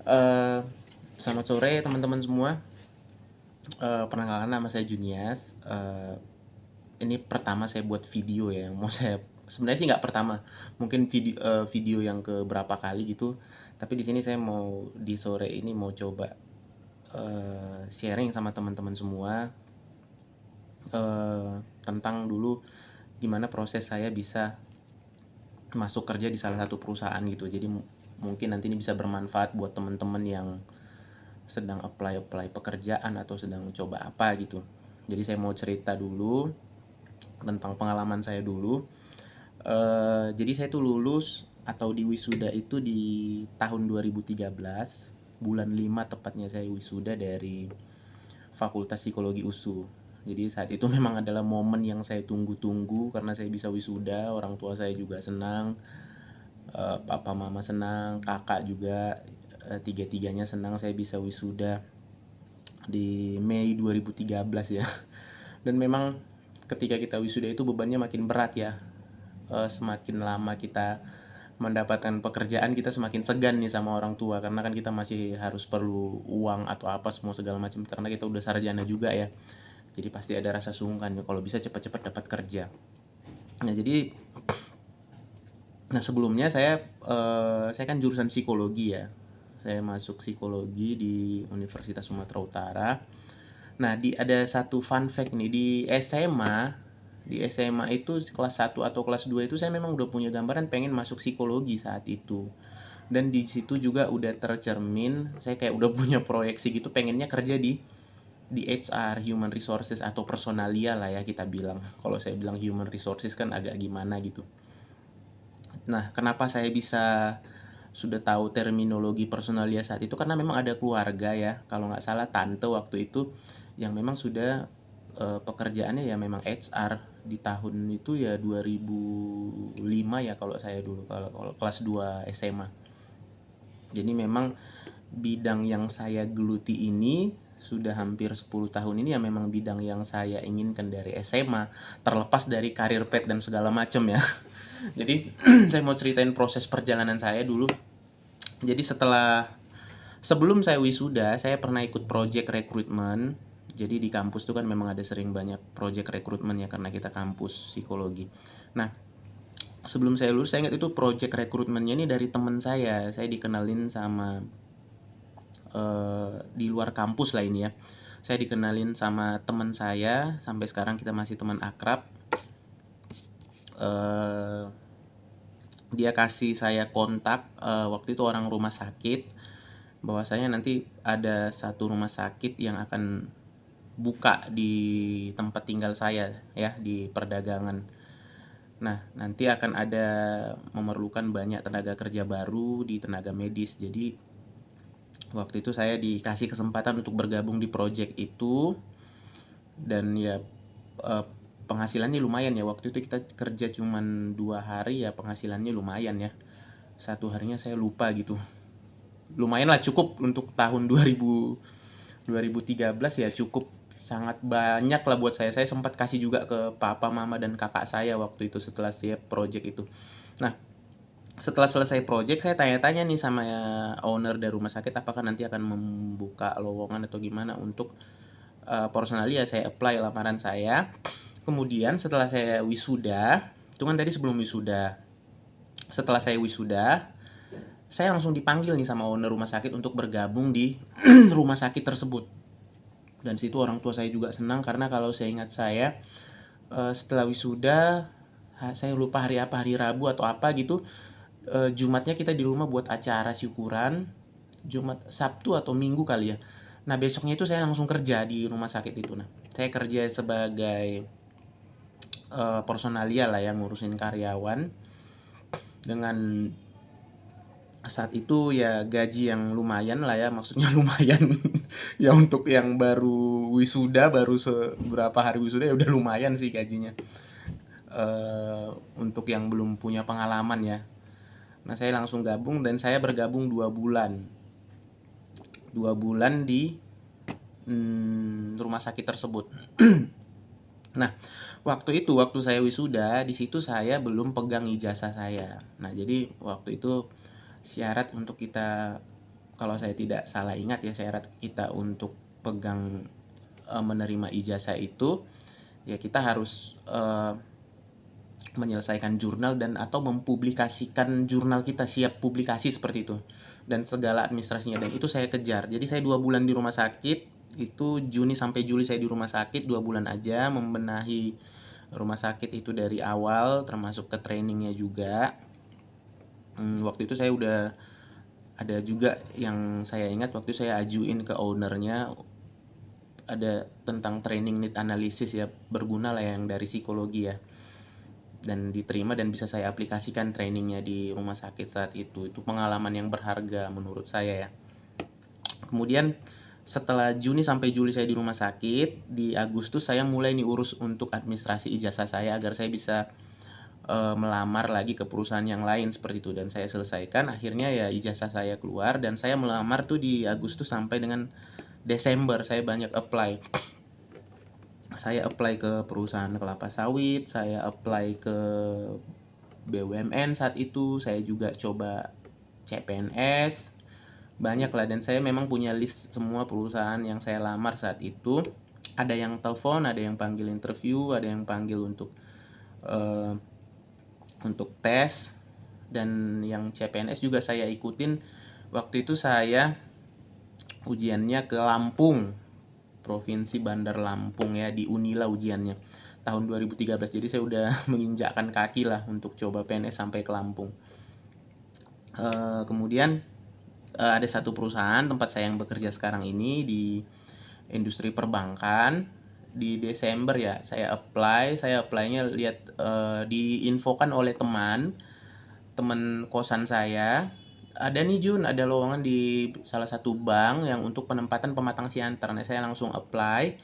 Eh, Selamat sore teman-teman semua. Perkenalkan nama saya Junias. Ini pertama saya buat video ya. Yang mau saya sebenarnya sih nggak pertama, mungkin video yang ke berapa kali gitu. Tapi di sini saya mau di sore ini mau coba sharing sama teman-teman semua tentang dulu gimana proses saya bisa masuk kerja di salah satu perusahaan gitu. Jadi mungkin nanti ini bisa bermanfaat buat teman-teman yang sedang apply pekerjaan atau sedang coba apa gitu. Jadi saya mau cerita dulu tentang pengalaman saya dulu. Jadi saya tuh lulus atau di wisuda itu di tahun 2013, bulan 5 tepatnya saya wisuda dari Fakultas Psikologi USU. Jadi saat itu memang adalah momen yang saya tunggu-tunggu karena saya bisa wisuda, orang tua saya juga senang, papa mama senang, kakak juga, tiga-tiganya senang saya bisa wisuda di Mei 2013 ya. Dan memang ketika kita wisuda itu bebannya makin berat ya. Semakin lama kita mendapatkan pekerjaan, kita semakin segan nih sama orang tua karena kan kita masih harus perlu uang atau apa semua segala macam karena kita udah sarjana juga ya. Jadi pasti ada rasa sungkan ya kalau bisa cepat-cepat dapat kerja. Nah, jadi sebelumnya saya kan jurusan psikologi ya. Saya masuk psikologi di Universitas Sumatera Utara. Nah, ada satu fun fact nih di SMA itu kelas 1 atau kelas 2 itu saya memang udah punya gambaran pengen masuk psikologi saat itu. Dan di situ juga udah tercermin, saya kayak udah punya proyeksi gitu pengennya kerja di HR, human resources atau personalia lah ya kita bilang. Kalau saya bilang human resources kan agak gimana gitu. Nah, kenapa saya bisa sudah tahu terminologi personalia saat itu karena memang ada keluarga ya, kalau nggak salah tante waktu itu yang memang sudah pekerjaannya ya memang HR di tahun itu ya 2005 ya kalau saya dulu kalau kelas 2 SMA. Jadi memang bidang yang saya geluti ini sudah hampir 10 tahun ini ya memang bidang yang saya inginkan dari SMA, terlepas dari karir pet dan segala macam ya. Jadi saya mau ceritain proses perjalanan saya dulu. Jadi sebelum saya wisuda, saya pernah ikut project rekrutmen. Jadi di kampus tuh kan memang ada sering banyak project rekrutmen ya karena kita kampus psikologi. Nah, sebelum saya lulus saya ingat itu project rekrutmennya ini dari teman saya. Saya dikenalin sama di luar kampus lah ini ya. Saya dikenalin sama teman saya, sampai sekarang kita masih teman akrab. Eh, Dia kasih saya kontak, waktu itu orang rumah sakit, bahwasanya nanti ada satu rumah sakit yang akan buka di tempat tinggal saya ya, di perdagangan. Nah, nanti akan ada memerlukan banyak tenaga kerja baru di tenaga medis. Jadi waktu itu saya dikasih kesempatan untuk bergabung di project itu dan ya penghasilannya lumayan ya. Waktu itu kita kerja cuman 2 hari ya penghasilannya lumayan ya. Satu harinya saya lupa gitu. Lumayan lah, cukup untuk tahun 2013 ya, cukup sangat banyak lah buat saya. Saya sempat kasih juga ke papa, mama, dan kakak saya waktu itu setelah siap project itu. Nah, setelah selesai project saya tanya-tanya nih sama ya, owner dari rumah sakit apakah nanti akan membuka lowongan atau gimana untuk personalia. Saya apply lamaran saya. Kemudian setelah saya wisuda, itu kan tadi sebelum wisuda. Setelah saya wisuda, saya langsung dipanggil nih sama owner rumah sakit untuk bergabung di rumah sakit tersebut. Dan situ orang tua saya juga senang karena kalau saya ingat setelah wisuda, saya lupa hari apa, hari Rabu atau apa gitu, Jumatnya kita di rumah buat acara syukuran, Jumat, Sabtu atau Minggu kali ya. Nah, besoknya itu saya langsung kerja di rumah sakit itu. Nah, saya kerja sebagai personalia lah yang ngurusin karyawan dengan saat itu ya gaji yang lumayan lah ya, maksudnya lumayan ya untuk yang baru wisuda, baru seberapa hari wisuda ya udah lumayan sih gajinya. Untuk yang belum punya pengalaman ya. Nah, saya langsung gabung dan saya bergabung 2 bulan di rumah sakit tersebut. Nah, waktu saya wisuda, di situ saya belum pegang ijazah saya. Nah, jadi waktu itu syarat untuk kita kalau saya tidak salah ingat ya, syarat kita untuk pegang menerima ijazah itu ya kita harus menyelesaikan jurnal dan atau mempublikasikan jurnal kita, siap publikasi seperti itu, dan segala administrasinya, dan itu saya kejar. Jadi saya 2 bulan di rumah sakit, itu Juni sampai Juli saya di rumah sakit 2 bulan aja, membenahi rumah sakit itu dari awal termasuk ke trainingnya juga. Waktu itu saya udah ada juga yang saya ingat, waktu saya ajuin ke ownernya ada tentang training need analysis ya, berguna lah yang dari psikologi ya, dan diterima dan bisa saya aplikasikan trainingnya di rumah sakit saat itu pengalaman yang berharga menurut saya ya. Kemudian setelah Juni sampai Juli saya di rumah sakit, di Agustus saya mulai nih urus untuk administrasi ijazah saya agar saya bisa melamar lagi ke perusahaan yang lain seperti itu, dan saya selesaikan akhirnya ya ijazah saya keluar, dan saya melamar tuh di Agustus sampai dengan Desember saya banyak apply. Saya apply ke perusahaan kelapa sawit, saya apply ke BUMN saat itu, saya juga coba CPNS, banyak lah, dan saya memang punya list semua perusahaan yang saya lamar saat itu. Ada yang telepon, ada yang panggil interview, ada yang panggil untuk tes, dan yang CPNS juga saya ikutin. Waktu itu saya ujiannya ke Lampung, Provinsi Bandar Lampung ya, di Unila ujiannya tahun 2013. Jadi saya udah menginjakkan kaki lah untuk coba PNS sampai ke Lampung. Kemudian ada satu perusahaan tempat saya yang bekerja sekarang ini di industri perbankan. Di Desember ya saya apply-nya lihat diinfokan oleh teman kosan saya, ada nih Jun, ada lowongan di salah satu bank yang untuk penempatan pematang siantar. Nah, saya langsung apply.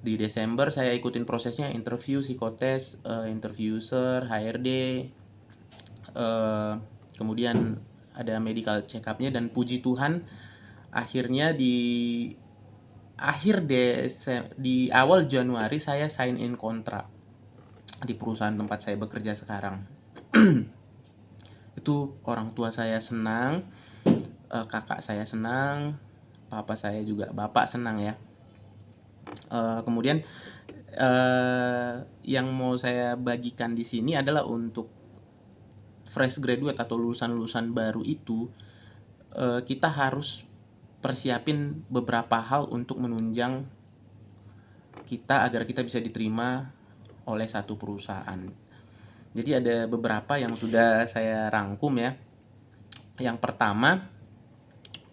Di Desember saya ikutin prosesnya, interview, psikotes, interview user, HRD, kemudian ada medical check up-nya, dan puji Tuhan akhirnya di awal Januari saya sign in kontrak di perusahaan tempat saya bekerja sekarang. Itu orang tua saya senang, kakak saya senang, papa saya juga, bapak senang ya. Kemudian yang mau saya bagikan di sini adalah untuk fresh graduate atau lulusan-lulusan baru itu, kita harus persiapin beberapa hal untuk menunjang kita agar kita bisa diterima oleh satu perusahaan. Jadi ada beberapa yang sudah saya rangkum ya. Yang pertama,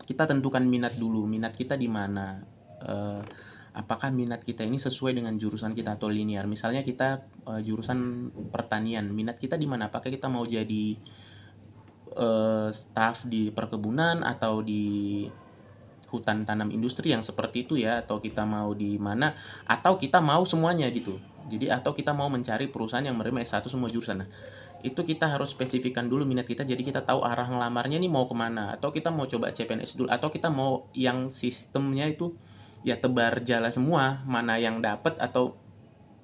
kita tentukan minat dulu. Minat kita di mana? Apakah minat kita ini sesuai dengan jurusan kita atau linear? Misalnya kita jurusan pertanian, minat kita di mana? Apakah kita mau jadi staff di perkebunan atau di hutan tanam industri yang seperti itu ya, atau kita mau di mana, atau kita mau semuanya gitu. Jadi atau kita mau mencari perusahaan yang menerima S1 semua jurusan. Nah, itu kita harus spesifikkan dulu minat kita, jadi kita tahu arah ngelamarnya nih mau kemana, atau kita mau coba CPNS dulu, atau kita mau yang sistemnya itu ya tebar jala semua, mana yang dapat, atau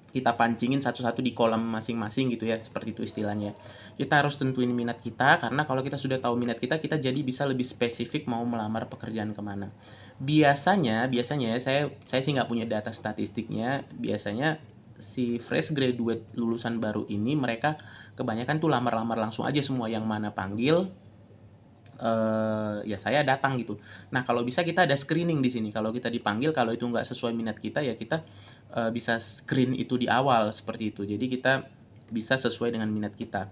kita pancingin satu-satu di kolam masing-masing gitu ya, seperti itu istilahnya. Kita harus tentuin minat kita, karena kalau kita sudah tahu minat kita jadi bisa lebih spesifik mau melamar pekerjaan kemana. Biasanya ya, saya sih nggak punya data statistiknya, biasanya si fresh graduate lulusan baru ini mereka kebanyakan tuh lamar-lamar langsung aja semua, yang mana panggil ya saya datang gitu. Nah, kalau bisa kita ada screening di sini. Kalau kita dipanggil, kalau itu nggak sesuai minat kita ya kita bisa screen itu di awal seperti itu. Jadi kita bisa sesuai dengan minat kita.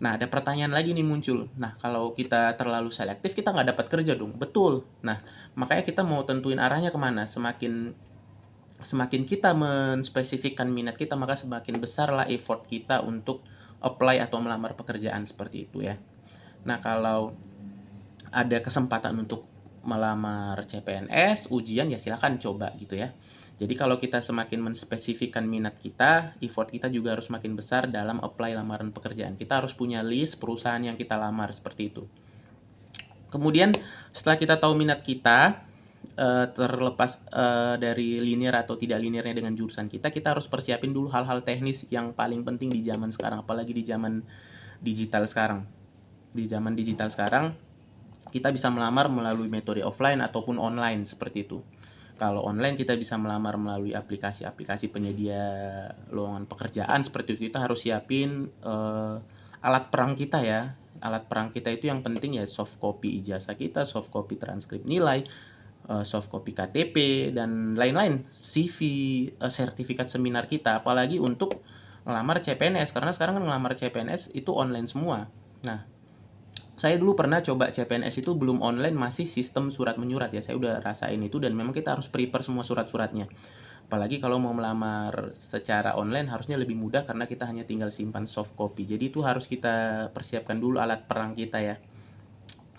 Nah, ada pertanyaan lagi nih muncul. Nah, kalau kita terlalu selektif kita nggak dapat kerja dong. Betul. Nah, makanya kita mau tentuin arahnya kemana. Semakin kita menspesifikkan minat kita, maka semakin besarlah effort kita untuk apply atau melamar pekerjaan seperti itu ya. Nah, kalau ada kesempatan untuk melamar CPNS, ujian ya silahkan coba gitu ya. Jadi kalau kita semakin menspesifikkan minat kita, effort kita juga harus makin besar dalam apply lamaran pekerjaan. Kita harus punya list perusahaan yang kita lamar seperti itu. Kemudian setelah kita tahu minat kita, terlepas dari linear atau tidak linearnya dengan jurusan kita harus persiapin dulu hal-hal teknis yang paling penting di zaman sekarang, apalagi di zaman digital sekarang. Di zaman digital sekarang kita bisa melamar melalui metode offline ataupun online seperti itu. Kalau online kita bisa melamar melalui aplikasi-aplikasi penyedia lowongan pekerjaan seperti itu. Kita harus siapin alat perang kita ya. Alat perang kita itu yang penting ya soft copy ijazah kita, soft copy transkrip nilai, soft copy KTP dan lain-lain, CV, sertifikat seminar kita. Apalagi untuk ngelamar CPNS, karena sekarang kan ngelamar CPNS itu online semua. Nah, saya dulu pernah coba CPNS itu belum online, masih sistem surat menyurat ya. Saya udah rasain itu dan memang kita harus prepare semua surat-suratnya. Apalagi kalau mau melamar secara online harusnya lebih mudah karena kita hanya tinggal simpan soft copy. Jadi itu harus kita persiapkan dulu alat perang kita ya.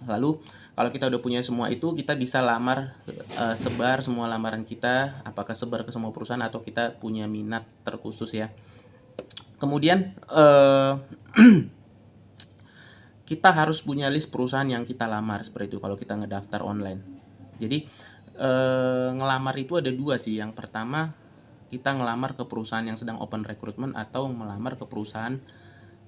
Lalu kalau kita udah punya semua itu, kita bisa lamar, sebar semua lamaran kita, apakah sebar ke semua perusahaan atau kita punya minat terkhusus ya. Kemudian kita harus punya list perusahaan yang kita lamar seperti itu kalau kita ngedaftar online. Jadi ngelamar itu ada dua sih. Yang pertama kita ngelamar ke perusahaan yang sedang open recruitment atau melamar ke perusahaan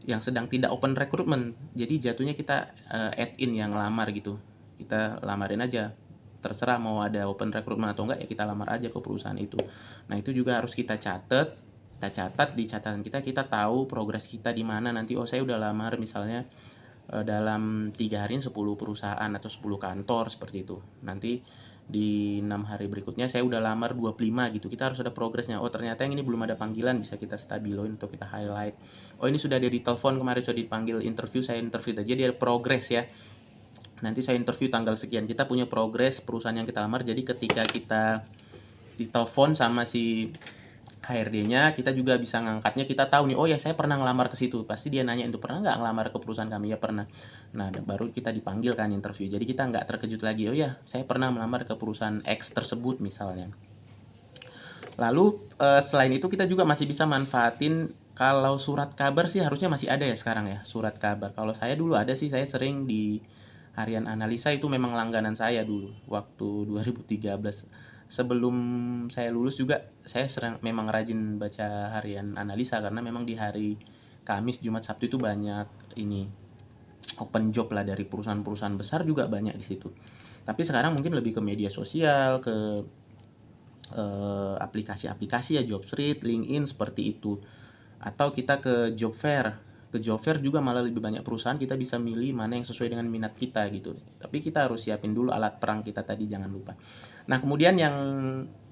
yang sedang tidak open recruitment. Jadi jatuhnya kita add in yang ngelamar gitu. Kita lamarin aja. Terserah mau ada open recruitment atau enggak ya kita lamar aja ke perusahaan itu. Nah, itu juga harus kita catat. Kita catat di catatan kita tahu progres kita di mana nanti. Oh, saya udah lamar misalnya dalam 3 hari 10 perusahaan atau 10 kantor seperti itu. Nanti di 6 hari berikutnya saya udah lamar 25 gitu. Kita harus ada progresnya. Oh, ternyata yang ini belum ada panggilan, bisa kita stabiloin atau kita highlight. Oh, ini sudah ada di telepon kemarin, sudah dipanggil interview, saya interview aja. Jadi ada progres ya. Nanti saya interview tanggal sekian. Kita punya progres perusahaan yang kita lamar. Jadi ketika kita ditelepon sama si HRD-nya, kita juga bisa ngangkatnya, kita tahu nih, oh ya saya pernah ngelamar ke situ. Pasti dia nanya itu, pernah nggak ngelamar ke perusahaan kami? Ya pernah. Nah, baru kita dipanggil kan interview. Jadi kita nggak terkejut lagi, oh ya saya pernah melamar ke perusahaan X tersebut misalnya. Lalu selain itu kita juga masih bisa manfaatin, kalau surat kabar sih harusnya masih ada ya sekarang ya, surat kabar. Kalau saya dulu ada sih, saya sering di Harian Analisa, itu memang langganan saya dulu waktu 2013. Sebelum saya lulus juga saya memang rajin baca Harian Analisa karena memang di hari Kamis, Jumat, Sabtu itu banyak ini open job lah dari perusahaan-perusahaan besar juga banyak di situ. Tapi sekarang mungkin lebih ke media sosial, ke aplikasi-aplikasi ya, Jobstreet, LinkedIn seperti itu. Atau kita ke job fair. Ke job fair juga malah lebih banyak perusahaan, kita bisa milih mana yang sesuai dengan minat kita gitu. Tapi kita harus siapin dulu alat perang kita tadi, jangan lupa. Nah, kemudian yang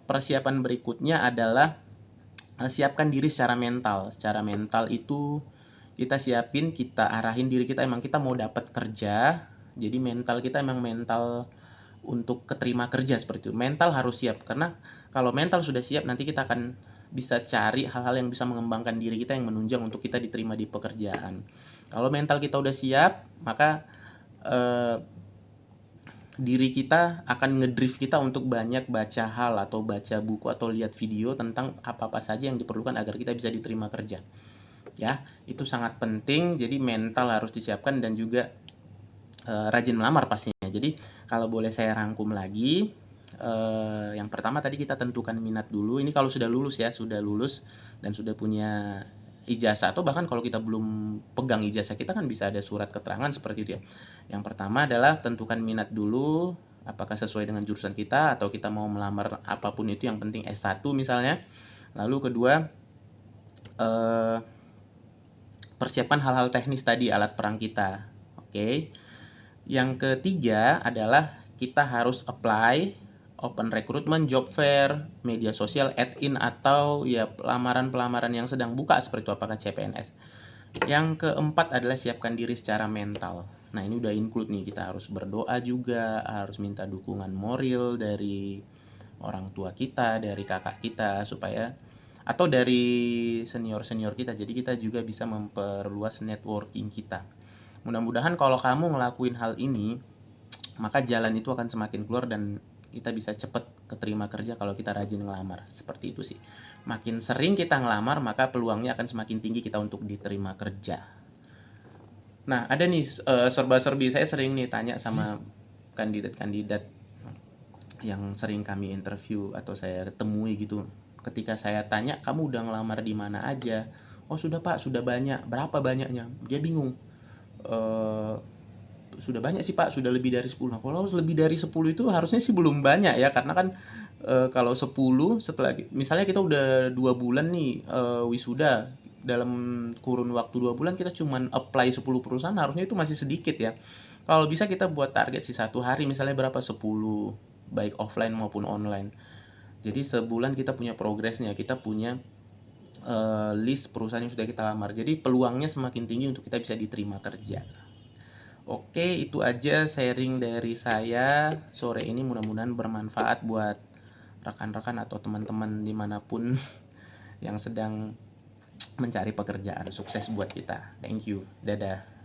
persiapan berikutnya adalah siapkan diri secara mental. Secara mental itu kita siapin, kita arahin diri kita, emang kita mau dapat kerja. Jadi mental kita emang mental untuk keterima kerja seperti itu. Mental harus siap, karena kalau mental sudah siap nanti kita akan bisa cari hal-hal yang bisa mengembangkan diri kita yang menunjang untuk kita diterima di pekerjaan. Kalau mental kita udah siap, maka diri kita akan ngedrive kita untuk banyak baca hal atau baca buku atau lihat video tentang apa-apa saja yang diperlukan agar kita bisa diterima kerja. Ya, itu sangat penting. Jadi mental harus disiapkan dan juga rajin melamar pastinya. Jadi kalau boleh saya rangkum lagi, yang pertama tadi kita tentukan minat dulu. Ini kalau sudah lulus ya, sudah lulus dan sudah punya ijazah, atau bahkan kalau kita belum pegang ijazah, kita kan bisa ada surat keterangan seperti itu ya. Yang pertama adalah tentukan minat dulu, apakah sesuai dengan jurusan kita atau kita mau melamar apapun itu, yang penting S1 misalnya. Lalu kedua, persiapkan hal-hal teknis tadi, alat perang kita. Oke. Yang ketiga adalah kita harus apply open recruitment, job fair, media sosial, add-in, atau ya pelamaran-pelamaran yang sedang buka seperti itu, apakah CPNS. Yang keempat adalah siapkan diri secara mental. Nah, ini udah include nih, kita harus berdoa juga, harus minta dukungan moral dari orang tua kita, dari kakak kita, supaya atau dari senior-senior kita. Jadi kita juga bisa memperluas networking kita. Mudah-mudahan kalau kamu ngelakuin hal ini, maka jalan itu akan semakin keluar dan kita bisa cepat keterima kerja kalau kita rajin ngelamar. Seperti itu sih. Makin sering kita ngelamar, maka peluangnya akan semakin tinggi kita untuk diterima kerja. Nah, ada nih serba-serbi. Saya sering nih tanya sama kandidat-kandidat yang sering kami interview atau saya temui gitu. Ketika saya tanya, kamu udah ngelamar di mana aja? Oh sudah Pak, sudah banyak. Berapa banyaknya? Dia bingung. sudah banyak sih Pak, sudah lebih dari 10. Nah, kalau lebih dari 10 itu harusnya sih belum banyak ya, karena kan kalau 10 setelah misalnya kita udah 2 bulan nih wisuda, dalam kurun waktu 2 bulan kita cuman apply 10 perusahaan, harusnya itu masih sedikit ya. Kalau bisa kita buat target sih satu hari misalnya berapa 10, baik offline maupun online. Jadi sebulan kita punya progresnya, kita punya list perusahaan yang sudah kita lamar. Jadi peluangnya semakin tinggi untuk kita bisa diterima kerja. Oke, itu aja sharing dari saya sore ini. Mudah-mudahan bermanfaat buat rekan-rekan atau teman-teman dimanapun yang sedang mencari pekerjaan. Sukses buat kita. Thank you. Dadah.